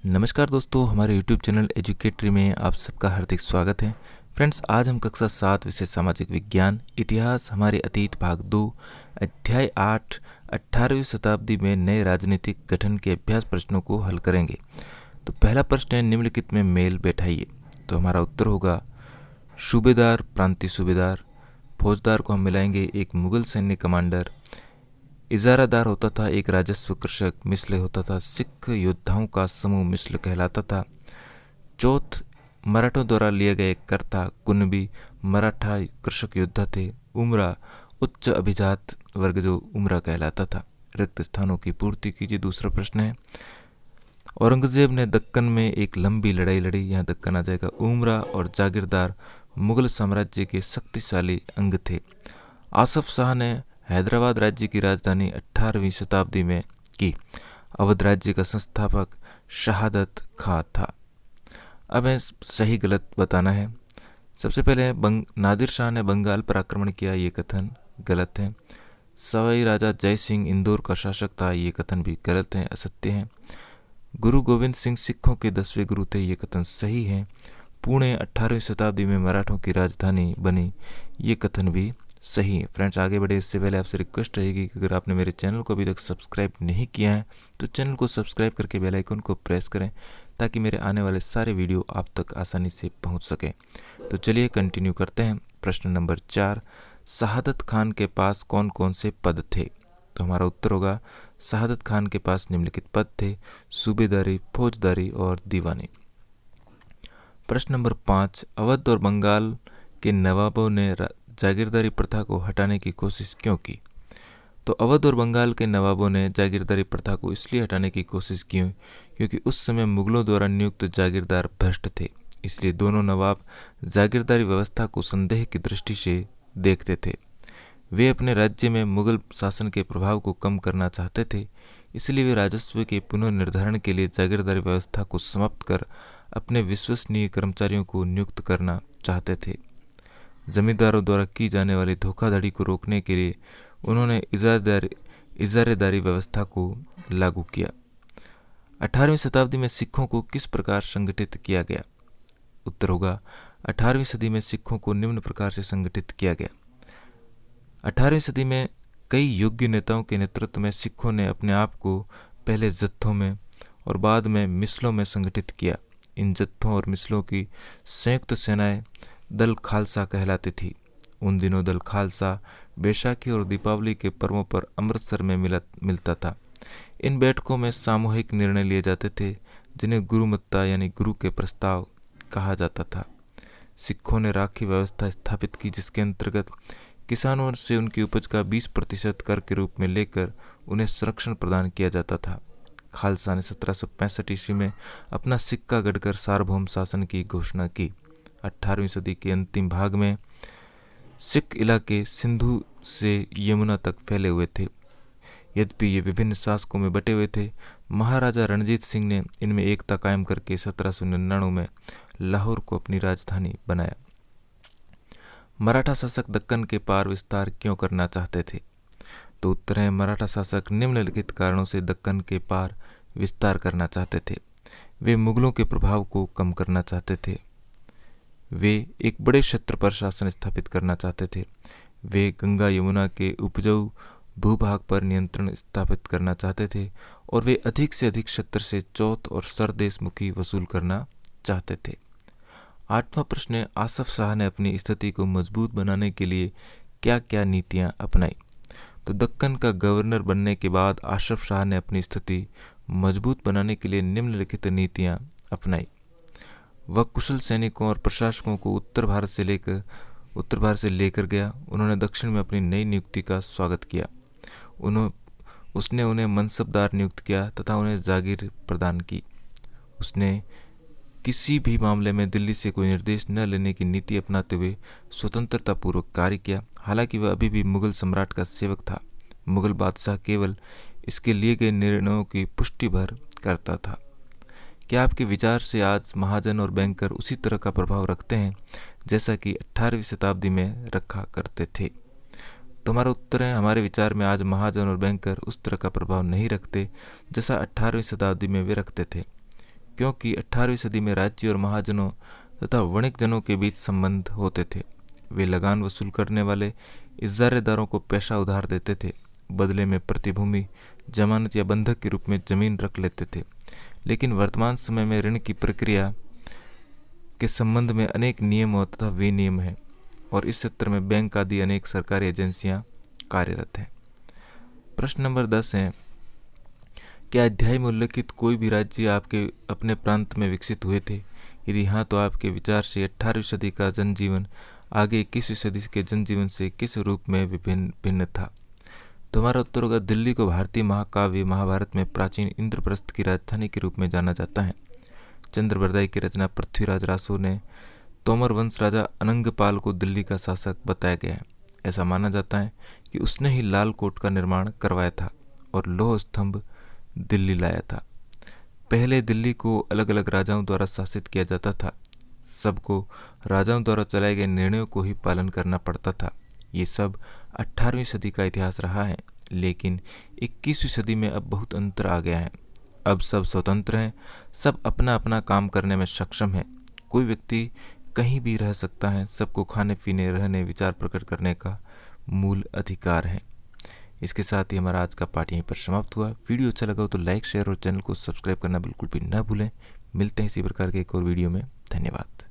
नमस्कार दोस्तों, हमारे YouTube चैनल एजुकेटरी में आप सबका हार्दिक स्वागत है। फ्रेंड्स, आज हम कक्षा 7 विषय सामाजिक विज्ञान इतिहास हमारे अतीत भाग 2 अध्याय 8 18वीं शताब्दी में नए राजनीतिक गठन के अभ्यास प्रश्नों को हल करेंगे। तो पहला प्रश्न है, निम्नलिखित में मेल बैठाइए। तो हमारा उत्तर होगा सूबेदार, प्रांतीय सूबेदार। फौजदार को हम मिलाएंगे एक मुगल सैन्य कमांडर। इजारादार होता था एक राजस्व कृषक, मिसले होता था सिख योद्धाओं का समूह, मिसल कहलाता था। चौथ, मराठों द्वारा लिए गए कर्ता कुनबी मराठा कृषक योद्धा थे। उमरा उच्च अभिजात वर्ग जो उमरा कहलाता था। रिक्त स्थानों की पूर्ति कीजिए। दूसरा प्रश्न है, औरंगजेब ने दक्कन में एक लंबी लड़ाई लड़ी। यहाँ दक्कन आ जाएगा। उमरा और जागीरदार मुगल साम्राज्य के शक्तिशाली अंग थे। आसफ शाह ने हैदराबाद राज्य की राजधानी 18वीं शताब्दी में की। अवध राज्य का संस्थापक शहादत खां था। अब हमें सही गलत बताना है। सबसे पहले नादिर शाह ने बंगाल पर आक्रमण किया, ये कथन गलत है। सवाई राजा जय सिंह इंदौर का शासक था, ये कथन भी गलत है, असत्य है। गुरु गोविंद सिंह सिखों के 10वें गुरु थे, ये कथन सही है। पुणे 18वीं शताब्दी में मराठों की राजधानी बनी, ये कथन भी सही है। फ्रेंड्स, आगे बढ़े इससे पहले आपसे रिक्वेस्ट रहेगी कि अगर आपने मेरे चैनल को अभी तक सब्सक्राइब नहीं किया है तो चैनल को सब्सक्राइब करके बेल आइकन को प्रेस करें ताकि मेरे आने वाले सारे वीडियो आप तक आसानी से पहुंच सकें। तो चलिए कंटिन्यू करते हैं। प्रश्न नंबर 4, शहादत खान के पास कौन कौन से पद थे? तो हमारा उत्तर होगा शहादत खान के पास निम्नलिखित पद थे: सूबेदारी, फौजदारी और दीवानी। प्रश्न नंबर 5, अवध और बंगाल के नवाबों ने जागीरदारी प्रथा को हटाने की कोशिश क्यों की? तो अवध और बंगाल के नवाबों ने जागीरदारी प्रथा को इसलिए हटाने की कोशिश की क्योंकि उस समय मुगलों द्वारा नियुक्त जागीरदार भ्रष्ट थे। इसलिए दोनों नवाब जागीरदारी व्यवस्था को संदेह की दृष्टि से देखते थे। वे अपने राज्य में मुगल शासन के प्रभाव को कम करना चाहते थे। इसलिए वे राजस्व के पुनर्निर्धारण के लिए जागीरदारी व्यवस्था को समाप्त कर अपने विश्वसनीय कर्मचारियों को नियुक्त करना चाहते थे। जमींदारों द्वारा की जाने वाली धोखाधड़ी को रोकने के लिए उन्होंने इजारेदारी व्यवस्था को लागू किया। 18वीं शताब्दी में सिखों को किस प्रकार संगठित किया गया? उत्तर होगा 18वीं सदी में सिखों को निम्न प्रकार से संगठित किया गया। 18वीं सदी में कई योग्य नेताओं के नेतृत्व में सिखों ने अपने आप को पहले जत्थों में और बाद में मिसलों में संगठित किया। इन जत्थों और मिसलों की संयुक्त सेनाएं दल खालसा कहलाती थी। उन दिनों दल खालसा बैसाखी और दीपावली के पर्वों पर अमृतसर में मिलता था। इन बैठकों में सामूहिक निर्णय लिए जाते थे जिन्हें गुरुमत्ता यानी गुरु के प्रस्ताव कहा जाता था। सिखों ने राखी व्यवस्था स्थापित की, जिसके अंतर्गत किसानों से उनकी उपज का 20% कर के रूप में लेकर उन्हें संरक्षण प्रदान किया जाता था। खालसा ने 1765 ईस्वी में अपना सिक्का गढ़कर सार्वभौम शासन की घोषणा की। 18वीं सदी के अंतिम भाग में सिख इलाके सिंधु से यमुना तक फैले हुए थे। यद्यपि ये विभिन्न शासकों में बटे हुए थे, महाराजा रणजीत सिंह ने इनमें एकता कायम करके 1799 में लाहौर को अपनी राजधानी बनाया। मराठा शासक दक्कन के पार विस्तार क्यों करना चाहते थे? तो उत्तर है, मराठा शासक निम्नलिखित कारणों से दक्कन के पार विस्तार करना चाहते थे। वे मुगलों के प्रभाव को कम करना चाहते थे। वे एक बड़े क्षेत्र पर शासन स्थापित करना चाहते थे। वे गंगा यमुना के उपजाऊ भूभाग पर नियंत्रण स्थापित करना चाहते थे और वे अधिक से अधिक क्षेत्र से चौथ और सरदेशमुखी वसूल करना चाहते थे। 8वां प्रश्न है, आसफ शाह ने अपनी स्थिति को मजबूत बनाने के लिए क्या क्या नीतियां अपनाई? तो दक्कन का गवर्नर बनने के बाद आसफ शाह ने अपनी स्थिति मजबूत बनाने के लिए निम्नलिखित नीतियां अपनाई। वह कुशल सैनिकों और प्रशासकों को उत्तर भारत से लेकर गया। उन्होंने दक्षिण में अपनी नई नियुक्ति का स्वागत किया। उसने उन्हें मनसबदार नियुक्त किया तथा उन्हें जागीर प्रदान की। उसने किसी भी मामले में दिल्ली से कोई निर्देश न लेने की नीति अपनाते हुए स्वतंत्रतापूर्वक कार्य किया। हालांकि वह अभी भी मुगल सम्राट का सेवक था। मुगल बादशाह केवल इसके लिए गए निर्णयों की पुष्टि भर करता था। क्या आपके विचार से आज महाजन और बैंकर उसी तरह का प्रभाव रखते हैं जैसा कि 18वीं शताब्दी में रखा करते थे? तो हमारा उत्तर है, हमारे विचार में आज महाजन और बैंकर उस तरह का प्रभाव नहीं रखते जैसा 18वीं शताब्दी में वे रखते थे, क्योंकि 18वीं सदी में राज्य और महाजनों तथा वणिक जनों के बीच संबंध होते थे। वे लगान वसूल करने वाले इजारेदारों को पैसा उधार देते थे, बदले में प्रतिभूमि, जमानत या बंधक के रूप में जमीन रख लेते थे। लेकिन वर्तमान समय में ऋण की प्रक्रिया के संबंध में अनेक नियम तथा विनियम हैं और इस क्षेत्र में बैंक आदि अनेक सरकारी एजेंसियां कार्यरत हैं। प्रश्न नंबर 10 है, क्या अध्याय में उल्लिखित कोई भी राज्य आपके अपने प्रांत में विकसित हुए थे? यदि हाँ, तो आपके विचार से 18वीं सदी का जनजीवन आगे 21वीं सदी के जनजीवन से किस रूप में भिन्न था? तो हमारा उत्तर होगा दिल्ली को भारतीय महाकाव्य महाभारत में प्राचीन इंद्रप्रस्थ की राजधानी के रूप में जाना जाता है। चंद्रबरदाई की रचना पृथ्वीराज रासो ने तोमर वंश राजा अनंगपाल को दिल्ली का शासक बताया गया है। ऐसा माना जाता है कि उसने ही लाल कोट का निर्माण करवाया था और लौह स्तंभ दिल्ली लाया था। पहले दिल्ली को अलग अलग राजाओं द्वारा शासित किया जाता था। सबको राजाओं द्वारा चलाए गए निर्णयों को ही पालन करना पड़ता था। ये सब 18वीं सदी का इतिहास रहा है, लेकिन 21वीं सदी में अब बहुत अंतर आ गया है। अब सब स्वतंत्र हैं, सब अपना अपना काम करने में सक्षम हैं। कोई व्यक्ति कहीं भी रह सकता है, सबको खाने पीने, रहने, विचार प्रकट करने का मूल अधिकार है। इसके साथ ही हमारा आज का पाठ यहीं पर समाप्त हुआ। वीडियो अच्छा लगा हो तो लाइक, शेयर और चैनल को सब्सक्राइब करना बिल्कुल भी न भूलें। मिलते हैं इसी प्रकार के एक और वीडियो में। धन्यवाद।